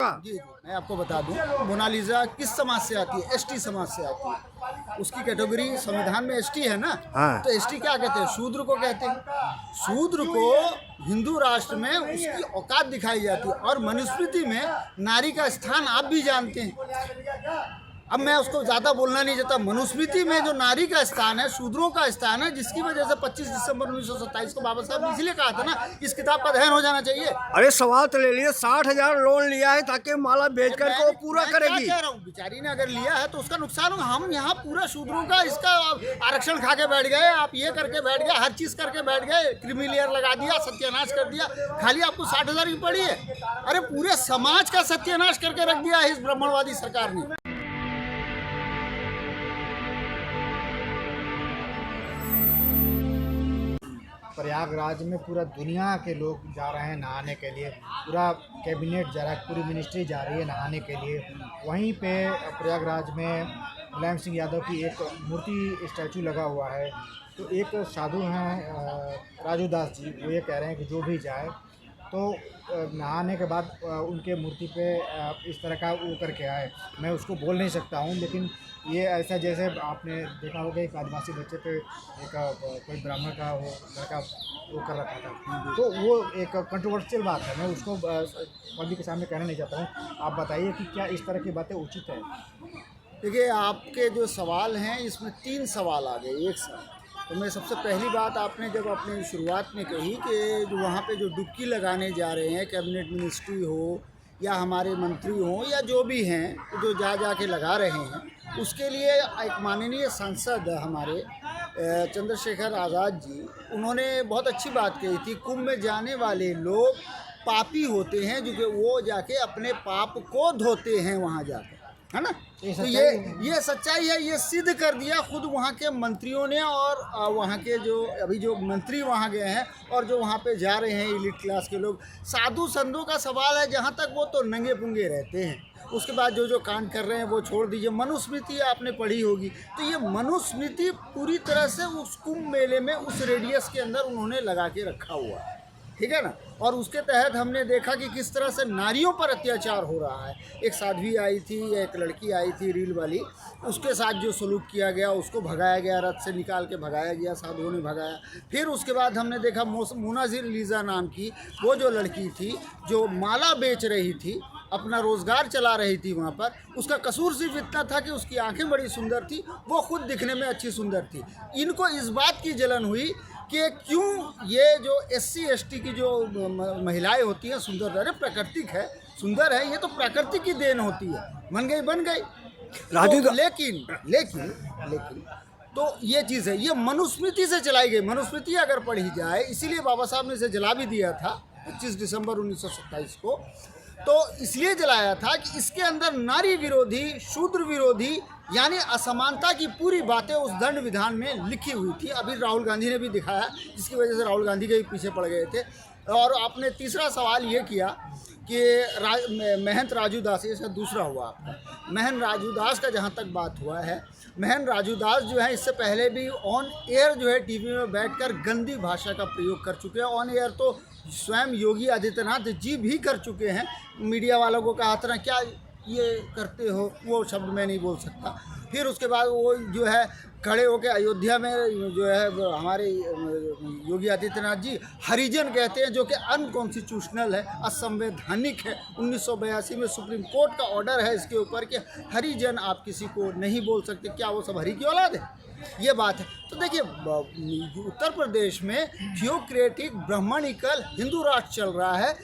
जी, मैं आपको बता दूं, मोनालिसा किस समाज से आती है? एसटी समाज से आती है। उसकी कैटेगरी संविधान में एसटी है ना। हाँ। तो एसटी क्या कहते हैं? शूद्र को कहते हैं। शूद्र को हिंदू राष्ट्र में उसकी औकात दिखाई जाती है और मनुस्मृति में नारी का स्थान आप भी जानते हैं। अब मैं उसको ज़्यादा बोलना नहीं चाहता। मनुस्मृति में जो नारी का स्थान है, शूद्रों का स्थान है, जिसकी वजह से 25 दिसंबर 1927 को बाबा साहब ने इसलिए कहा था ना, इस किताब का अध्ययन हो जाना चाहिए। अरे सवाल तो ले लिए, 60,000 लोन लिया है ताकि माला बेच कर को पूरा मैं करेगी। क्या कह रहा हूँ, बेचारी ने अगर लिया है तो उसका नुकसान होगा। हम यहाँ पूरा शूद्रों का इसका आरक्षण खा के बैठ गए, आप ये करके बैठ गए, हर चीज करके बैठ गए, क्रीमी लेयर लगा दिया, सत्यानाश कर दिया। खाली आपको 60,000 की पड़ी है? अरे पूरे समाज का सत्यानाश करके रख दिया है इस ब्राह्मणवादी सरकार ने। प्रयागराज में पूरा दुनिया के लोग जा रहे हैं नहाने के लिए, पूरा कैबिनेट जा रहा है, पूरी मिनिस्ट्री जा रही है नहाने के लिए। वहीं पे प्रयागराज में मुलायम सिंह यादव की एक मूर्ति स्टैचू लगा हुआ है। तो एक साधु हैं राजू दास जी, वो ये कह रहे हैं कि जो भी जाए तो नहाने के बाद उनके मूर्ति पे इस तरह का वो करके आए। मैं उसको बोल नहीं सकता हूँ, लेकिन ये ऐसा जैसे आपने देखा होगा एक आदिवासी बच्चे पे एक कोई ब्राह्मण का वो लड़का वो कर रखा था, तो वो एक कंट्रोवर्शियल बात है। मैं उसको पब्लिक के सामने कहना नहीं चाहता हूँ। आप बताइए कि क्या इस तरह की बातें उचित है? देखिए, आपके जो सवाल हैं इसमें 3 सवाल आ गए एक साथ। तो मैं सबसे पहली बात, आपने जब अपनी शुरुआत में कही कि जो वहाँ पे जो डुबकी लगाने जा रहे हैं, कैबिनेट मिनिस्ट्री हो या हमारे मंत्री हों या जो भी हैं, तो जो जा के लगा रहे हैं, उसके लिए एक माननीय सांसद हमारे चंद्रशेखर आज़ाद जी, उन्होंने बहुत अच्छी बात कही थी। कुंभ में जाने वाले लोग पापी होते हैं, जो कि वो जाके अपने पाप को धोते हैं वहाँ जाकर, है ना। तो ये सच्चाई है। ये सिद्ध कर दिया खुद वहाँ के मंत्रियों ने, और वहाँ के जो अभी जो मंत्री वहाँ गए हैं और जो वहाँ पे जा रहे हैं एलिट क्लास के लोग। साधु संतों का सवाल है, जहाँ तक वो तो नंगे पुंगे रहते हैं। उसके बाद जो कांड कर रहे हैं वो छोड़ दीजिए। मनुस्मृति आपने पढ़ी होगी, तो ये मनुस्मृति पूरी तरह से उस कुंभ मेले में उस रेडियस के अंदर उन्होंने लगा के रखा हुआ है, ठीक है ना। और उसके तहत हमने देखा कि किस तरह से नारियों पर अत्याचार हो रहा है। एक साध्वी आई थी, एक लड़की आई थी रील वाली, उसके साथ जो सलूक किया गया, उसको भगाया गया, रथ से निकाल के भगाया गया, साधुओं ने भगाया। फिर उसके बाद हमने देखा मुनाजिर लीजा नाम की वो जो लड़की थी, जो माला बेच रही थी, अपना रोज़गार चला रही थी वहाँ पर। उसका कसूर सिर्फ इतना था कि उसकी आंखें बड़ी सुंदर थी, वो खुद दिखने में अच्छी सुंदर थी। इनको इस बात की जलन हुई कि क्यों ये जो SC ST की जो महिलाएं होती हैं सुंदर, अरे प्राकृतिक है, सुंदर है, ये तो प्रकृति की देन होती है, बन गई। तो लेकिन तो ये चीज़ है, ये मनुस्मृति से चलाई गई। मनुस्मृति अगर पढ़ी जाए, इसीलिए बाबा साहब ने इसे जला भी दिया था 25 दिसंबर 1927 को। तो इसलिए जलाया था कि इसके अंदर नारी विरोधी, शूद्र विरोधी, यानी असमानता की पूरी बातें उस दंड विधान में लिखी हुई थी। अभी राहुल गांधी ने भी दिखाया, जिसकी वजह से राहुल गांधी के भी पीछे पड़ गए थे। और आपने तीसरा सवाल ये किया कि महंत राजू दास, ये शायद दूसरा हुआ आपका। महंत राजू दास का जहाँ तक बात हुआ है, महंत राजू दास जो है इससे पहले भी ऑन एयर जो है टीवी में बैठकर गंदी भाषा का प्रयोग कर चुके हैं। ऑन एयर तो स्वयं योगी आदित्यनाथ जी भी कर चुके हैं। मीडिया वालों को कहा था, क्या ये करते हो, वो शब्द मैं नहीं बोल सकता। फिर उसके बाद वो जो है खड़े होकर अयोध्या में जो है हमारे योगी आदित्यनाथ जी हरिजन कहते हैं, जो कि अनकॉन्स्टिट्यूशनल है, असंवैधानिक है। 1982 में सुप्रीम कोर्ट का ऑर्डर है इसके ऊपर कि हरिजन आप किसी को नहीं बोल सकते। क्या वो सब हरि की औलाद है? ये बात है। तो देखिए, उत्तर प्रदेश में थियोक्रेटिक ब्राह्मणिकल हिंदू राष्ट्र चल रहा है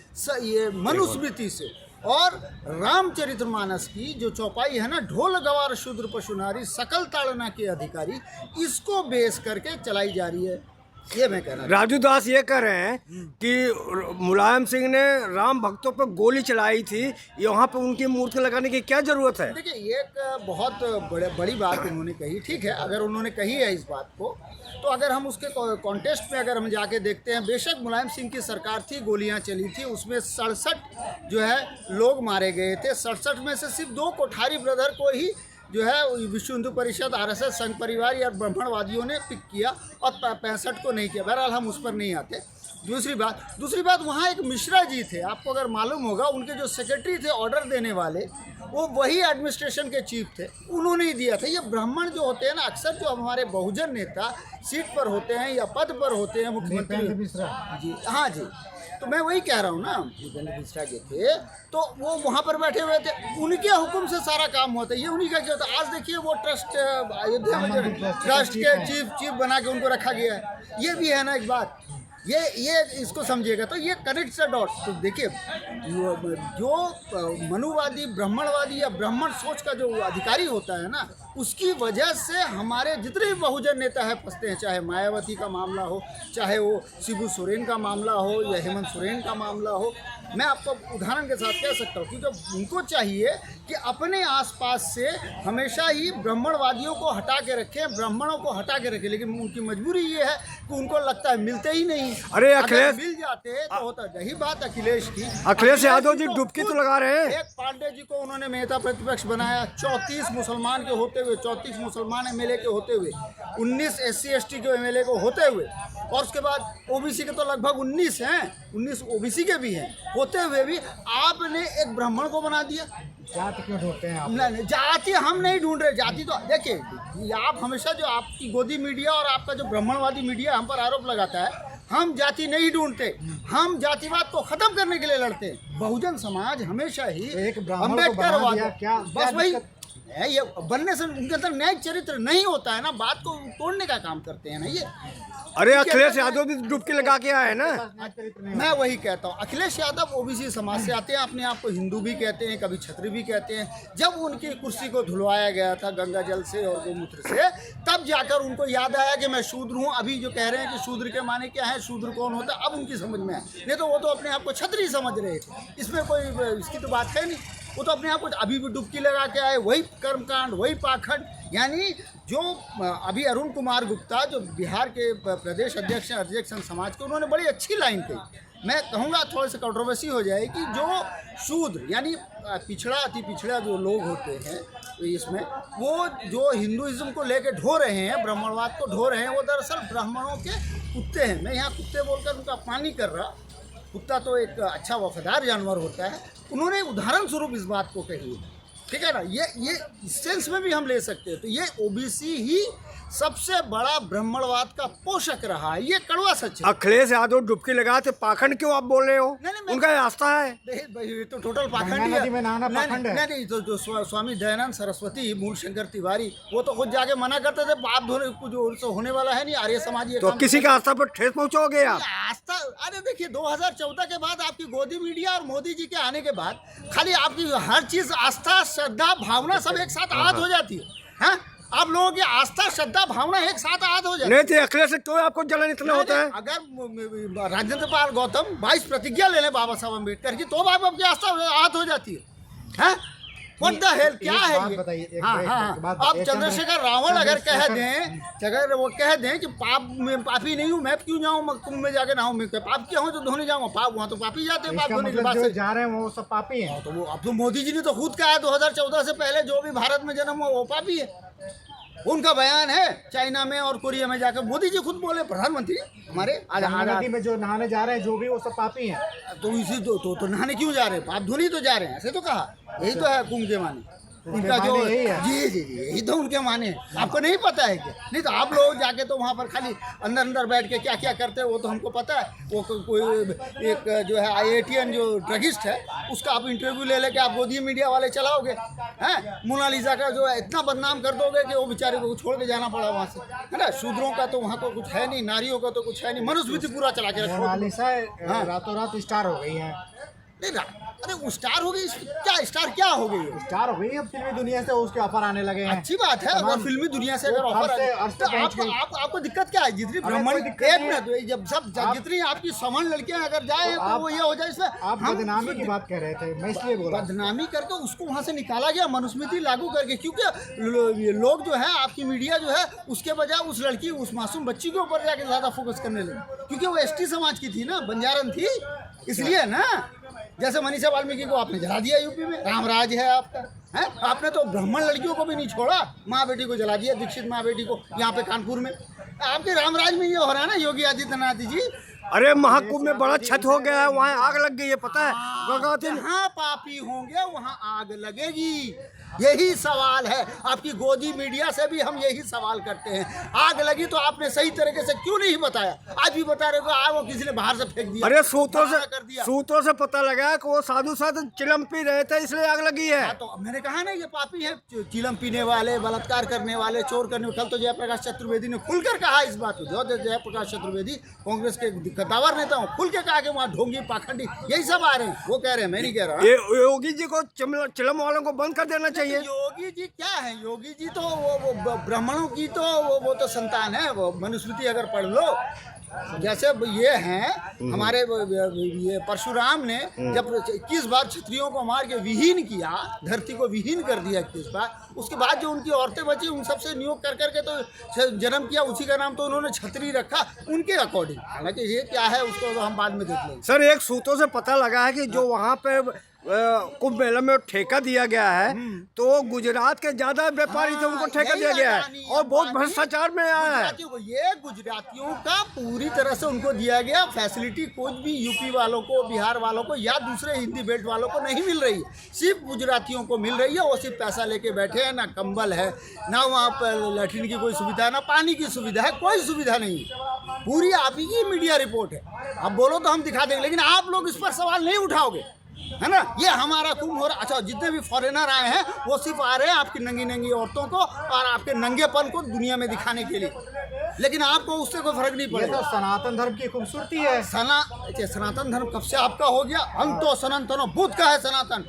ये मनुस्मृति से। और रामचरितमानस की जो चौपाई है ना, ढोल गवार शूद्र पशु नारी सकल ताड़ना के अधिकारी, इसको बेस करके चलाई जा रही है। ये मैं कह रहा हूँ। राजू दास ये कह रहे हैं कि मुलायम सिंह ने राम भक्तों पर गोली चलाई थी, यहाँ पे उनकी मूर्ति लगाने की क्या जरूरत है? देखिए, ये एक बहुत बड़ी बात उन्होंने कही, ठीक है, अगर उन्होंने कही है इस बात को, तो अगर हम उसके कॉन्टेस्ट में अगर हम जाके देखते हैं, बेशक मुलायम सिंह की सरकार थी, गोलियां चली थी, उसमें 67 जो है लोग मारे गए थे। 67 में से सिर्फ 2 कोठारी ब्रदर को ही जो है विश्व हिंदू परिषद, RSS, संघ परिवार या ब्राह्मणवादियों ने पिक किया और 65 को नहीं किया। बहरहाल हम उस पर नहीं आते। दूसरी बात वहाँ एक मिश्रा जी थे, आपको अगर मालूम होगा, उनके जो सेक्रेटरी थे ऑर्डर देने वाले, वो वही एडमिनिस्ट्रेशन के चीफ थे, उन्होंने ही दिया था। ये ब्राह्मण जो होते हैं ना, अक्सर जो हमारे बहुजन नेता सीट पर होते हैं या पद पर होते हैं, मुख्यमंत्री जी, हाँ जी, तो मैं वही कह रहा हूँ ना, भूपेंद्र मिश्रा जी थे, तो वो वहाँ पर बैठे हुए थे, उनके हुक्म से सारा काम होता है, ये उन्हीं का क्या होता है। आज देखिए वो ट्रस्ट अयोध्या में ट्रस्ट के चीफ बना के उनको रखा गया है। ये भी है ना एक बात, ये इसको समझिएगा तो ये कनेक्ट द डॉट्स। तो देखिए जो मनुवादी, ब्राह्मणवादी या ब्राह्मण सोच का जो अधिकारी होता है ना, उसकी वजह से हमारे जितने भी बहुजन नेता है फंसते हैं। चाहे मायावती का मामला हो, चाहे वो शिबू सोरेन का मामला हो या हेमंत सोरेन का मामला हो। मैं आपको उदाहरण के साथ कह सकता हूँ, क्योंकि उनको चाहिए कि अपने आसपास से हमेशा ही ब्राह्मणवादियों को हटा के रखें, ब्राह्मणों को हटा के रखें, लेकिन उनकी मजबूरी ये है कि उनको लगता है मिलते ही नहीं। अरे अखिलेश, मिल जाते तो होता। रही बात अखिलेश की, अखिलेश यादव जी डुबकी तो लगा रहे हैं। एक पांडे जी को उन्होंने नेता प्रतिपक्ष बनाया, 34 मुसलमान के होते हुए, 34 मुसलमान MLA के होते हुए, 19 SC ST के MLA को होते हुए, और उसके बाद OBC के तो लगभग 19 हैं, 19 OBC के भी हैं, होते हुए भी आपने एक ब्राह्मण को बना दिया। जाति क्यों ढूंढते हैं आप? नहीं, जाति हम नहीं ढूंढ रहे। जाति तो देखिए, आप हमेशा जो आपकी गोदी मीडिया और आपका जो ब्राह्मणवादी मीडिया हम पर आरोप लगाता है, हम जाति नहीं ढूंढते, हम जातिवाद को खत्म करने के लिए लड़ते हैं। बहुजन समाज हमेशा ही एक ब्राह्मण को बना दिया, क्या बस वही है। ये बनने से उनके अंदर न्यायिक चरित्र नहीं होता है ना, बात को तोड़ने का काम करते हैं ना ये। अरे अखिलेश यादव भी डुबकी लगा के आए ना। मैं वही कहता हूँ, अखिलेश यादव OBC समाज से आते हैं, अपने आप को हिंदू भी कहते हैं, कभी छत्री भी कहते हैं। जब उनकी कुर्सी को धुलवाया गया था गंगा जल से और गोमूत्र से, तब जाकर उनको याद आया कि मैं शूद्र हूँ। अभी जो कह रहे हैं कि शूद्र के माने क्या है, शूद्र कौन होता है, अब उनकी समझ में आया। नहीं तो वो तो अपने आप को छत्री समझ रहे थे, इसमें कोई इसकी तो बात है नहीं। वो तो अपने आप को अभी भी डुबकी लगा के आए, वही कर्मकांड, वही पाखंड। यानी जो अभी अरुण कुमार गुप्ता जो बिहार के प्रदेश अध्यक्ष हैं अध्यक्ष संघ समाज के, उन्होंने बड़ी अच्छी लाइन कही। मैं कहूँगा थोड़ी सी कंट्रोवर्सी हो जाए कि जो शूद्र यानी पिछड़ा, अति पिछड़ा जो लोग होते हैं इसमें, वो जो हिंदुइज्म को लेके ढो रहे हैं, ब्राह्मणवाद को ढो रहे हैं, वो दरअसल ब्राह्मणों के कुत्ते हैं। मैं यहाँ कुत्ते बोलकर उनका अपमान नहीं कर रहा, कुत्ता तो एक अच्छा वफादार जानवर होता है। उन्होंने उदाहरण स्वरूप इस बात को कही है, ठीक है ना। ये इस सेंस में भी हम ले सकते हैं। तो ये OBC ही सबसे बड़ा ब्राह्मणवाद का पोषक रहा है, ये कड़वा सच है। अखिलेश यादव डुबकी लगा तो पाखंड क्यों आप बोल रहे हो? नहीं, उनका आस्था है। ये तो टोटल पाखंड ही गंगा है। नदी में नहाना पाखंड है। नहीं, तो जो स्वामी दयानंद सरस्वती, मूल शंकर तिवारी, वो तो खुद जाके मना करते थे, पाप धोने जो होने वाला है नहीं। आर्य समाज ये तो किसी का आस्था पर ठेस पहुंचाओगे आप? आस्था, अरे देखिए 2014 के बाद आपकी गोदी मीडिया और मोदी जी के आने के बाद खाली आपकी हर चीज आस्था, श्रद्धा, भावना सब एक साथ आहत हो जाती है। हाँ? आप लोगों की आस्था, श्रद्धा, भावना एक साथ आहत हो जाती है। नहीं थे अखिलेश से क्यों आपको जलन इतना होता है? अगर राजेंद्र पाल गौतम 22 प्रतिज्ञा ले लें बाबा साहब अम्बेडकर की, तो आपकी आस्था आहत हो जाती है। What the hell, क्या है ये? बताइए, हाँ। अब चंद्रशेखर रावण अगर कह दें, अगर वो कह दें कि मैं पापी नहीं हूँ, मैं क्यों जाऊँ कुंभ में जाके नहाऊं, मैं पाप क्या हूँ तो धोने जाऊँगा। पाप वहाँ तो पापी जाते हैं, पाप धोने के बाद जो जा रहे हैं वो सब पापी हैं। तो वो अब तो मोदी जी ने तो खुद कहा है 2014 से पहले जो भी भारत में जन्म हुआ वो पापी है। उनका बयान है चाइना में और कोरिया में जाकर, मोदी जी खुद बोले, प्रधानमंत्री हमारे। गंगा नदी में जो नहाने जा रहे हैं जो भी, वो सब पापी हैं। तो इसी तो नहाने क्यों जा रहे हैं? पाप धोने तो जा रहे हैं, ऐसे तो कहा। यही तो है कुंभ के माने उनका जो, जी यही तो उनके माने हैं। आपको नहीं पता है क्या? नहीं तो आप लोग जाके तो वहाँ पर खाली अंदर बैठ के क्या क्या करते हैं वो तो हमको पता है। वो कोई एक जो है IITian जो ड्रगिस्ट है, उसका आप इंटरव्यू ले लेके आप गोदी मीडिया वाले चलाओगे हैं, मोनालिसा का जो है इतना बदनाम कर दोगे कि वो बेचारे को छोड़ के जाना पड़ा वहाँ से, है ना। शूद्रों का तो वहाँ को कुछ है नहीं, नारियों का तो कुछ है नहीं, मनुस्मृति पूरा चला के रखो। मोनालिसा रातों रात स्टार हो गई है। नहीं, अरे वो स्टार हो गई, क्या स्टार क्या हो गई है? स्टार हो गई है, फिल्मी दुनिया से उसके ऑफर आने लगे हैं। अच्छी बात है, अगर फिल्मी दुनिया से अगर ऑफर आए तो आपको दिक्कत क्या है? जितनी ब्राह्मण जितनी आपकी समान लड़कियां अगर जाए तो वो ये हो जाए। इसमें आप बदनामी की बात कह रहे थे, मैं इसलिए बोला। बदनामी करके उसको वहाँ से निकाला गया, मनुस्मृति लागू करके, क्योंकि लोग जो है आपकी मीडिया जो है उसके बजाय उस लड़की, उस मासूम बच्ची के ऊपर जाके ज्यादा फोकस करने लगे, क्योंकि वो ST समाज की थी ना, बंजारन थी, इसलिए ना। जैसे मनीषा वाल्मीकि को आपने जला दिया यूपी में, रामराज है आपका, हैं? आपने तो ब्राह्मण लड़कियों को भी नहीं छोड़ा, माँ बेटी को जला दिया, दीक्षित माँ बेटी को यहाँ पे कानपुर में। आपके रामराज में ये हो रहा है ना योगी आदित्यनाथ जी। अरे महाकुंभ में बड़ा क्षत हो गया है, वहाँ आग लग गई है, पता है गंगावती। जहाँ पापी होंगे वहाँ आग लगेगी, यही सवाल है। आपकी गोदी मीडिया से भी हम यही सवाल करते हैं, आग लगी तो आपने सही तरीके से क्यों नहीं बताया? आज भी बता रहे हो आग वो किसी ने बाहर से फेंक दिया। अरे कर दिया। सूत्रों से पता लगा कि वो साधु साधु चिलम पी रहे थे इसलिए आग लगी है। तो मैंने कहा ना ये पापी है, चिलम पीने वाले, बलात्कार करने वाले, चोर करने वाले। कल तो जयप्रकाश चतुर्वेदी ने खुलकर कहा इस बात को, जयप्रकाश चतुर्वेदी कांग्रेस के कद्दावर नेता हूँ, खुल के कहा कि वहाँ ढोंगी पाखंडी यही सब आ रहे हैं। वो कह रहे हैं, मैं नहीं कह रहा। योगी जी को चिलम वालों को बंद कर देना चाहिए। योगी जी क्या है? योगी जी तो वो ब्राह्मणों की तो वो तो संतान है। वो मनुस्मृति अगर पढ़ लो, जैसे ये हैं हमारे ये परशुराम ने जब 21 बार क्षत्रियों को मार के विहीन किया, धरती को विहीन कर दिया 21 बार, उसके बाद जो उनकी औरतें बची उन सबसे नियोग कर करके तो जन्म किया, उसी का नाम तो उन्होंने क्षत्रिय रखा उनके अकॉर्डिंग। हालांकि ये क्या है उसको तो हम बाद में देख लेंगे। सर एक सूत्रों से पता लगा है कि जो वहाँ पे कुंभ मेला में ठेका दिया गया है तो गुजरात के ज्यादा व्यापारी थे, उनको ठेका दिया गया है और बहुत भ्रष्टाचार में आया है। ये गुजरातियों का पूरी तरह से उनको दिया गया फैसिलिटी, कुछ भी यूपी वालों को, बिहार वालों को या दूसरे हिंदी बेल्ट वालों को नहीं मिल रही, सिर्फ गुजरातियों को मिल रही है। वो सिर्फ पैसा लेके बैठे हैं, ना कंबल है, ना वहाँ पर लैट्रिन की कोई सुविधा है, ना पानी की सुविधा है, कोई सुविधा नहीं है। पूरी आप ही की मीडिया रिपोर्ट है। अब बोलो तो हम दिखा देंगे, लेकिन आप लोग इस पर सवाल नहीं उठाओगे, है ना? ये हमारा कुंभ हो रहा। अच्छा, जितने भी फॉरेनर आए हैं वो सिर्फ आ रहे हैं आपकी नंगी नंगी औरतों को और आपके नंगेपन को दुनिया में दिखाने के लिए, लेकिन आपको उससे कोई फर्क नहीं पड़ेगा। ये तो सनातन धर्म की खूबसूरती है। सनातन धर्म कब से आपका हो गया? हम तो सनातन बुद्ध का है सनातन।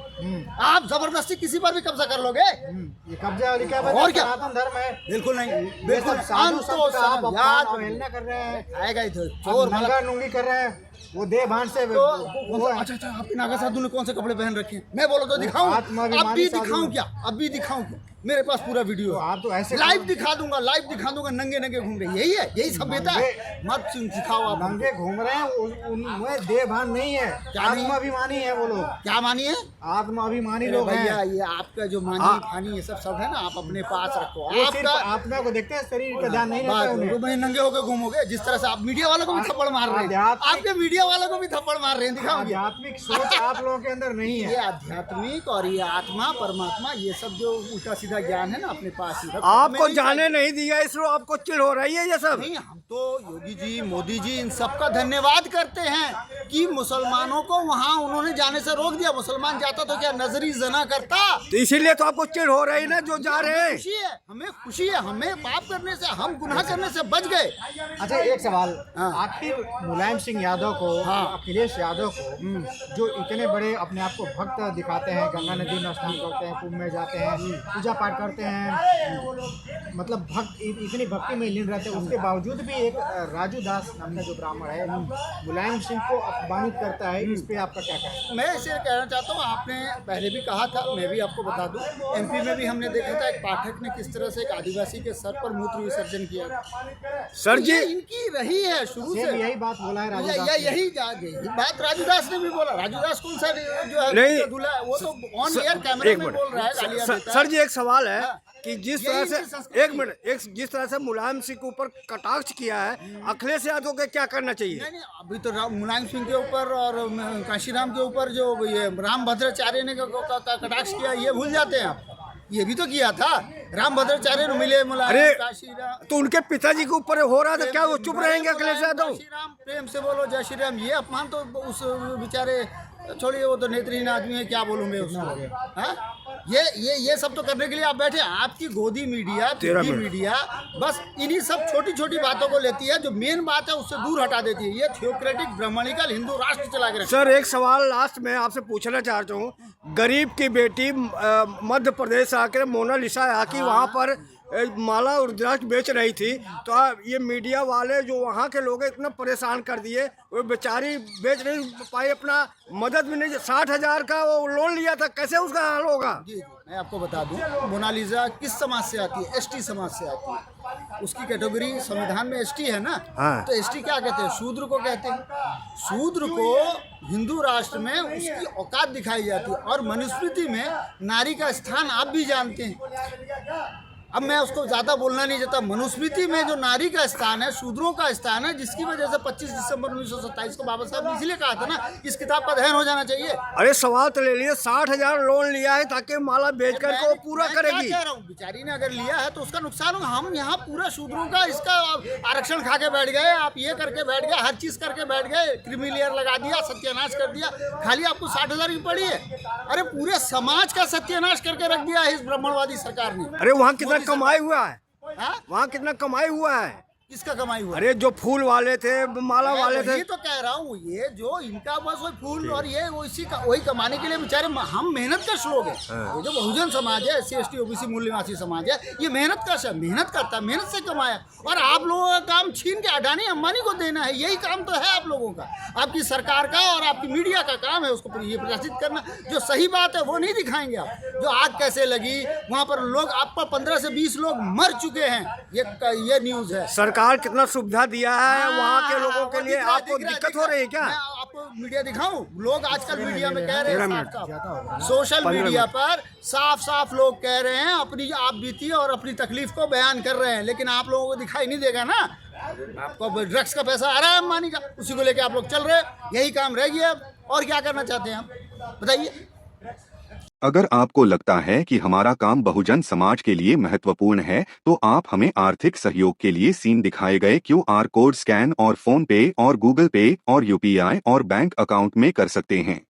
आप जबरदस्ती किसी पर भी कब्जा कर लोगे। ये कब्जा वाली क्या बात है? और क्या? सनातन धर्म है। बिल्कुल नहीं, बिल्कुल बिल्कुल साधु संत का आप अवहेलना कर रहे हैं, आएगा ही तो चोर नंगा नूंगी कर रहे हैं, वो देह भान से अच्छा, आपके नागा साधु ने कौन से कपड़े पहन रखे हैं? मैं बोलो तो दिखाऊं? अब भी दिखाऊं क्या? अब भी दिखाऊं क्या? मेरे पास पूरा वीडियो है। आप तो ऐसे लाइव दिखा दूंगा, नंगे नंगे घूम रहे। यही है, यही सभ्यता है। मत सिखाओ आप। नंगे घूम रहे हैं, उनमें देह भान नहीं है, आत्माभिमानी है वो लोग। क्या मानिए? आत्माभिमानी लोग हैं। भैया ये आपका जो मानी फानी ये सब है ना, आप अपने पास रखो। आपका आत्मा को देखते हैं, शरीर का ध्यान नहीं रहता है उन्हें। नंगे होकर घूमोगे, जिस तरह से आप मीडिया वालों को भी थप्पड़ मार रहे हैं, आपके मीडिया वालों को भी थप्पड़ मार रहे हैं। दिखाओ, आध्यात्मिक सोच आप लोगों के अंदर नहीं है। ये आध्यात्मिक और ये आत्मा परमात्मा ये सब जो उल्टा सीधा ज्ञान है ना, अपने पास ही आपको जाने नहीं दिया इसलिए आपको चिढ़ हो रही है ये सब। नहीं, हम तो योगी जी, मोदी जी, इन सबका धन्यवाद करते हैं कि मुसलमानों को वहाँ उन्होंने जाने से रोक दिया। मुसलमान जाता तो क्या नजरी जना करता? तो इसीलिए तो आपको चिढ़ हो रही ना जो जा रहे हैं। खुशी है, हमें खुशी है, हमें पाप करने से, हम गुनाह करने से बच गए। अच्छा, एक सवाल, हाँ। आखिर मुलायम सिंह यादव को, अखिलेश यादव को, जो इतने बड़े अपने आप को भक्त दिखाते हैं, गंगा नदी में स्नान करते हैं, कुंभ में जाते हैं, पूजा पाठ करते हैं, मतलब भक्त, इतनी भक्ति में लीन रहते हैं, उसके बावजूद भी एक राजू दास नाम का जो ब्राह्मण है मुलायम सिंह को अपमानित करता है, इस पे आपका क्या कहना है? मैं इसे कहना चाहता हूँ, आपने पहले भी कहा था, मैं भी आपको बता दूं, एमपी में भी हमने देखा था एक पाठक ने किस तरह से एक आदिवासी के सर पर मूत्र विसर्जन किया था। सर जी, इनकी रही है शुरू से, यही बात बोला है राजू दास। यही बात राजू दास ने भी बोला। राजू दास कौन सा जो है नहीं, दूल्हा है, वो तो ऑन एयर कैमरे में बोल रहा है, गालियां देता है। सर जी एक सवाल है कि जिस तरह से एक मिनट, जिस तरह से मुलायम सिंह के ऊपर कटाक्ष किया है, अखिलेश यादव को क्या करना चाहिए? नहीं, अभी तो मुलायम सिंह के ऊपर और काशीराम के ऊपर जो ये रामभद्राचार्य ने कटाक्ष किया, ये भूल जाते हैं आप। ये भी तो किया था, रामभद्राचार्य मिले मुलायम, काशीराम, तो उनके पिताजी के ऊपर हो रहा था, क्या वो चुप रहेंगे अखिलेश यादव? काशीराम, प्रेम से बोलो जय श्री राम। ये अपमान तो उस बेचारे, छोड़िए, वो तो नेत्रहीन आदमी है, क्या बोलूं मैं उसको। हाँ, ये सब तो करने के लिए आप बैठे। आपकी गोदी मीडिया, मीडिया बस इन्हीं सब छोटी छोटी बातों को लेती है, जो मेन बात है उससे दूर हटा देती है। ये थियोक्रेटिक ब्राह्मणिकल हिंदू राष्ट्र चला के। सर एक सवाल लास्ट में आपसे पूछना चाहता हूँ, गरीब की बेटी मध्य प्रदेश आकर मोनालिसा आकी वहाँ पर माला और रुद्राक्ष बेच रही थी, तो ये मीडिया वाले जो वहाँ के लोग हैं इतना परेशान कर दिए, वो बेचारी बेच नहीं पाई, अपना मदद भी नहीं। 60,000 का वो लोन लिया था, कैसे उसका हाल होगा? जी, मैं आपको बता दूं, मोनालिसा किस समाज से आती है? एसटी समाज से आती है। उसकी कैटेगरी संविधान में एसटी है ना। हाँ। तो एसटी क्या कहते हैं? शूद्र को कहते हैं। शूद्र को हिंदू राष्ट्र में उसकी औकात दिखाई जाती है, और मनुस्मृति में नारी का स्थान आप भी जानते हैं। अब मैं उसको ज़्यादा बोलना नहीं चाहता। मनुस्मृति में जो नारी का स्थान है, शूद्रों का स्थान है, जिसकी वजह से 25 दिसंबर 1927 को बाबा साहब ने इसलिए कहा था ना, इस किताब का अध्ययन हो जाना चाहिए। अरे सवाल तो ले लिए, 60,000 लोन लिया है ताकि माला बेचकर को पूरा करेगी। कह रहा हूँ, बेचारी ने अगर लिया है तो उसका नुकसान होगा। हम यहाँ पूरा शूद्रों का इसका आरक्षण खा के बैठ गए, आप ये करके बैठ गए, हर चीज करके बैठ गए, क्रीमी लेयर लगा दिया, सत्यानाश कर दिया। खाली आपको 60,000 की पड़ी है? अरे पूरे समाज का सत्यानाश करके रख दिया है इस ब्राह्मणवादी सरकार ने। अरे वहाँ कितना कमाई हुआ है? हाँ? वहाँ कितना कमाई हुआ है? किसका कमाई हुआ? अरे जो फूल वाले थे, माला वाले थे। वही तो कह रहा हूँ, ये जो इनका बस वही फूल और ये इसी का वही कमाने के लिए बेचारे। हम मेहनत कश लोग हैं। ये जो बहुजन समाज है, SC ST OBC मूल निवासी समाज है, ये मेहनत कश है, मेहनत करता है, मेहनत से कमाया। और आप लोगों का काम छीन के अडानी अंबानी को देना है, यही काम तो है आप लोगों का, आपकी सरकार का और आपकी मीडिया का काम है उसको ये प्रकाशित करना। जो सही बात है वो नहीं दिखाएंगे आप। जो आग कैसे लगी वहाँ पर लोग, आप पर 15 से 20 लोग मर चुके हैं, ये न्यूज़ है। सरकार कितना सुविधा दिया है वहाँ के लोगों के लिए, आपको दिक्कत हो रही है क्या? मैं आपको मीडिया दिखाऊं? लोग आजकल मीडिया में कह रहे हैं, साफ-साफ सोशल मीडिया पर साफ साफ लोग कह रहे हैं, अपनी आप बीती और अपनी तकलीफ को बयान कर रहे हैं, लेकिन आप लोगों को दिखाई नहीं देगा ना। आपको ड्रग्स का पैसा आ रहा है अंबानी का, उसी को लेके आप लोग चल रहे हैं। यही काम रह गया अब, और क्या करना चाहते हैं आप बताइए? अगर आपको लगता है कि हमारा काम बहुजन समाज के लिए महत्वपूर्ण है, तो आप हमें आर्थिक सहयोग के लिए सीन दिखाए गए QR कोड स्कैन और फोन पे और गूगल पे और UPI और बैंक अकाउंट में कर सकते हैं।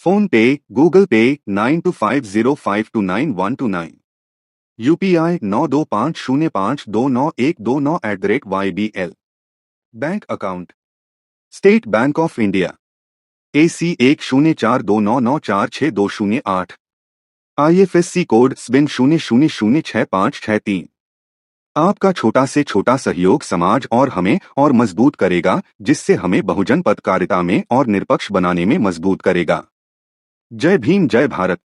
फोन पे, गूगल पे 9250529129, UPI 9250529129@YBL। Bank account state bank of India AC 104299462008, IFSC code SBIN 00066563। आपका छोटा से छोटा सहयोग समाज और हमें और मजबूत करेगा, जिससे हमें बहुजन पत्रकारिता में और निष्पक्ष बनाने में मजबूत करेगा। जय भीम, जय भारत।